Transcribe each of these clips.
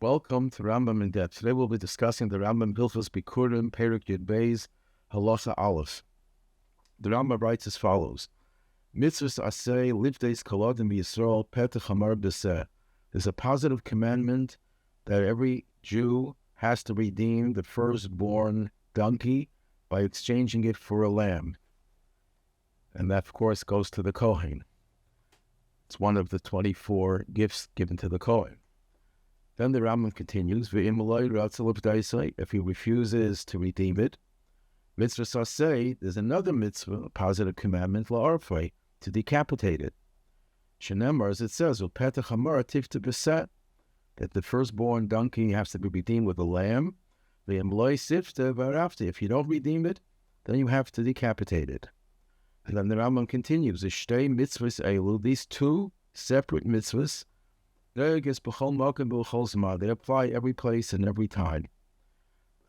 Welcome to Rambam In-Depth. Today we'll be discussing the Rambam Hilchos Bikkurim, Perek Bais, Halacha Aleph. The Rambam writes as follows: Mitzvos asay livdeis kolodim Yisrael petach Chamor b'seh. There's a positive commandment that every Jew has to redeem the firstborn donkey by exchanging it for a lamb. And that, of course, goes to the Kohen. It's one of the 24 gifts given to the Kohen. Then the Rambam continues, if he refuses to redeem it, Mitzvah say, there's another mitzvah, a positive commandment, Arifa, to decapitate it. Shenemar, as it says, that the firstborn donkey has to be redeemed with a lamb. If you don't redeem it, then you have to decapitate it. And then the Rambam continues, these two separate mitzvahs, they apply every place and every time.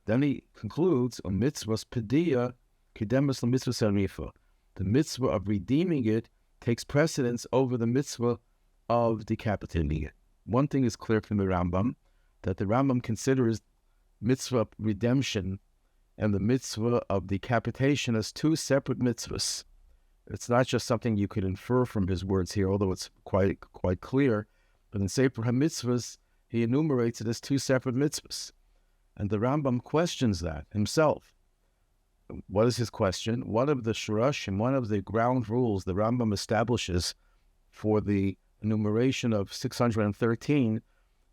Then he concludes, Mitzvos Pidyon, Arifa. The mitzvah of redeeming it takes precedence over the mitzvah of decapitating it. One thing is clear from the Rambam, that the Rambam considers mitzvah of redemption and the mitzvah of decapitation as two separate mitzvahs. It's not just something you could infer from his words here, although it's quite clear. But in Sefer HaMitzvos, he enumerates it as two separate mitzvahs. And the Rambam questions that himself. What is his question? One of the shurash and one of the ground rules the Rambam establishes for the enumeration of 613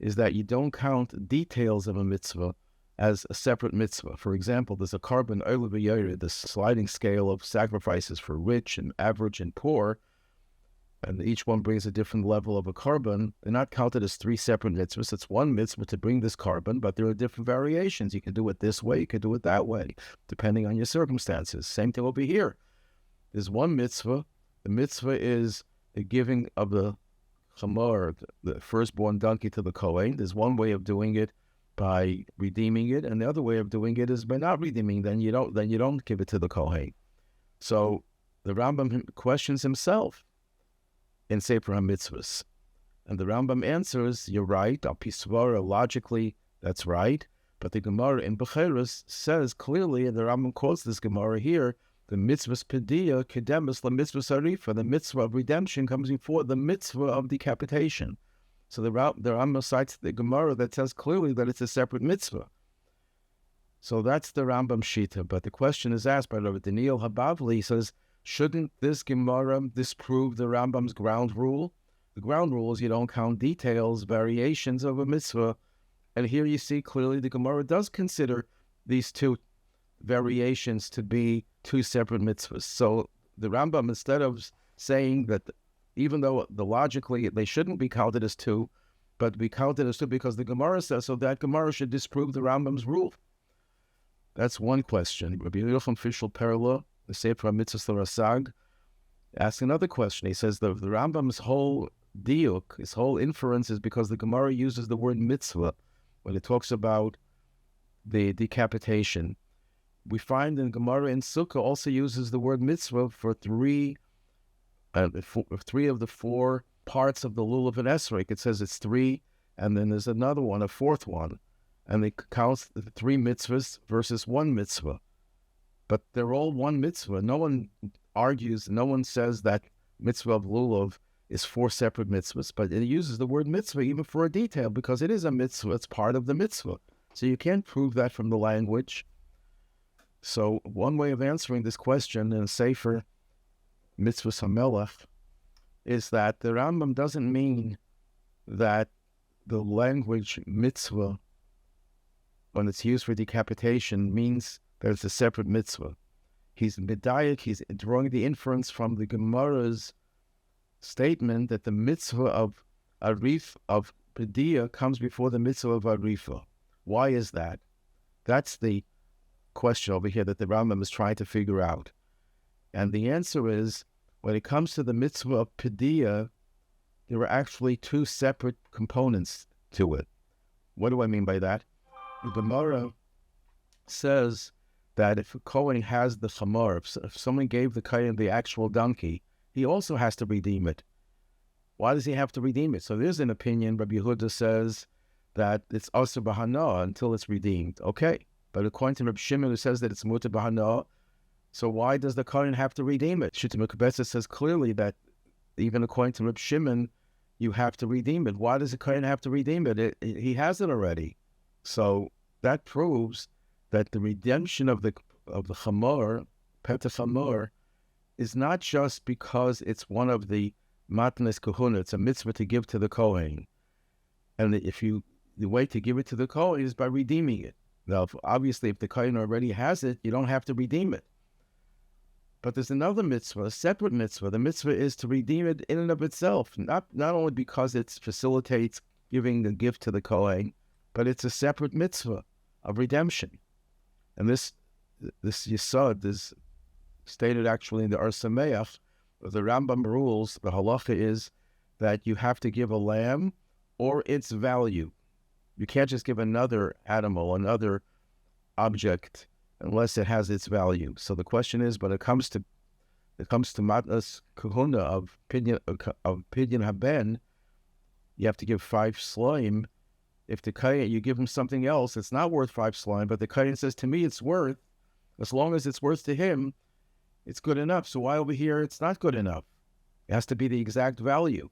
is that you don't count details of a mitzvah as a separate mitzvah. For example, there's a carbon oil, the sliding scale of sacrifices for rich and average and poor, and each one brings a different level of a carbon. They're not counted as three separate mitzvahs. It's one mitzvah to bring this carbon, but there are different variations. You can do it this way, you can do it that way, depending on your circumstances. Same thing over here. There's one mitzvah. The mitzvah is the giving of the Chamor, the firstborn donkey, to the Kohen. There's one way of doing it by redeeming it, and the other way of doing it is by not redeeming. Then you don't give it to the Kohen. So the Rambam questions himself in Sefer HaMitzvos. And the Rambam answers, you're right, al pisvara, logically, that's right. But the Gemara in Bechoros says clearly, and the Rambam quotes this Gemara here, the mitzvahs Pidyon kedemus la mitzvahs Arifa, the mitzvah of redemption comes before the mitzvah of decapitation. So the Rambam cites the Gemara that says clearly that it's a separate mitzvah. So that's the Rambam Shita. But the question is asked by Rabbi Daniel Habavli. He says, shouldn't this Gemara disprove the Rambam's ground rule? The ground rule is you don't count details, variations of a mitzvah. And here you see clearly the Gemara does consider these two variations to be two separate mitzvahs. So the Rambam, instead of saying that even though logically they shouldn't be counted as two, but be counted as two because the Gemara says so, that Gemara should disprove the Rambam's rule. That's one question. Rabbi Yochanan Fishel Perla, the Sefer HaMitzvos Rasag, asks another question. He says the Rambam's whole diuk, his whole inference, is because the Gemara uses the word mitzvah when it talks about the decapitation. We find in Gemara in Sukkah also uses the word mitzvah for three of the four parts of the lulav and esrog. It says it's three, and then there's another one, a fourth one, and it counts the three mitzvahs versus one mitzvah. But they're all one mitzvah. No one argues, no one says that mitzvah of lulav is four separate mitzvahs, but it uses the word mitzvah even for a detail because it is a mitzvah, it's part of the mitzvah. So you can't prove that from the language. So one way of answering this question in Sefer Mitzvos HaMelech is that the Rambam doesn't mean that the language mitzvah, when it's used for decapitation, means that it's a separate mitzvah. He's medayik, he's drawing the inference from the Gemara's statement that the mitzvah of Arifa, of Pidyon, comes before the mitzvah of Arifa. Why is that? That's the question over here that the Rambam is trying to figure out. And the answer is, when it comes to the mitzvah of Pidyon, there are actually two separate components to it. What do I mean by that? The Gemara says that if a Kohen has the Chamor, if someone gave the Kohen the actual donkey, he also has to redeem it. Why does he have to redeem it? So there's an opinion, Rabbi Yehuda says, that it's also bahana until it's redeemed. Okay, but according to Reb Shimon, who says that it's muta bahana, so why does the Kohen have to redeem it? Shita Mekubetza says clearly that even according to Reb Shimon, you have to redeem it. Why does the Kohen have to redeem it? He has it already. So that proves that the redemption of the Chamor, Petach Chamor, is not just because it's one of the matnas kahuna. It's a mitzvah to give to the Kohen. And the way to give it to the Kohen is by redeeming it. Now, obviously, if the Kohen already has it, you don't have to redeem it. But there's another mitzvah, a separate mitzvah. The mitzvah is to redeem it in and of itself, not only because it facilitates giving the gift to the Kohen, but it's a separate mitzvah of redemption. And this Yesod is stated actually in the Ohr Sameach. The Rambam rules, the Halacha is that you have to give a lamb or its value. You can't just give another animal, another object, unless it has its value. So the question is, when it comes to matnas kahuna of Pidyon Haben, you have to give 5 slime. If the Kohen, you give him something else, it's not worth 5 slime, but the Kohen says, to me it's worth, as long as it's worth to him, it's good enough. So why over here it's not good enough? It has to be the exact value.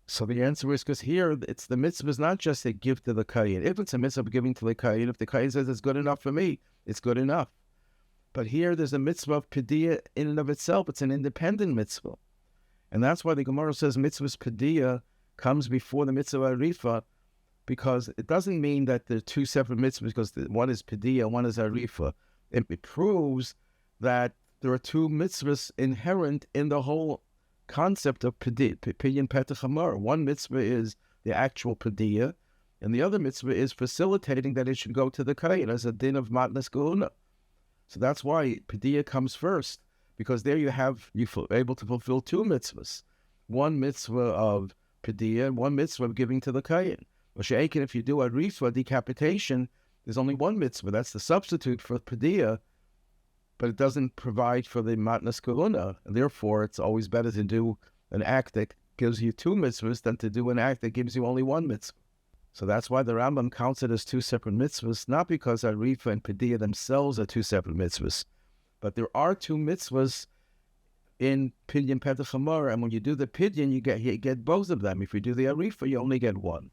So the answer is because here it's the mitzvah is not just a gift to the Kohen. If it's a mitzvah of giving to the Kohen, if the Kohen says it's good enough for me, it's good enough. But here there's a mitzvah of Pidyon in and of itself. It's an independent mitzvah. And that's why the Gemara says mitzvah's Pidyon comes before the mitzvah Arifa, because it doesn't mean that they're 2 separate mitzvahs, because one is Pidyon, one is Arifa. It proves that there are 2 mitzvahs inherent in the whole concept of Pidyon Petach Chamor. One mitzvah is the actual Pidyon, and the other mitzvah is facilitating that it should go to the Kohen as a din of matnas kahuna. So that's why Pidyon comes first, because there you're able to fulfill 2 mitzvahs. One mitzvah of Pidyon, one mitzvah of giving to the Kohen. If you do Arifa, decapitation, there's only one mitzvah. That's the substitute for Pidyon, but it doesn't provide for the matnas kahuna. And therefore, it's always better to do an act that gives you 2 mitzvahs than to do an act that gives you only 1 mitzvah. So that's why the Rambam counts it as 2 separate mitzvahs, not because Arifa and Pidyon themselves are 2 separate mitzvahs, but there are 2 mitzvahs in Pidyon Petach Chamor, and when you do the Pidyon, you get both of them. If you do the Arifa, you only get one.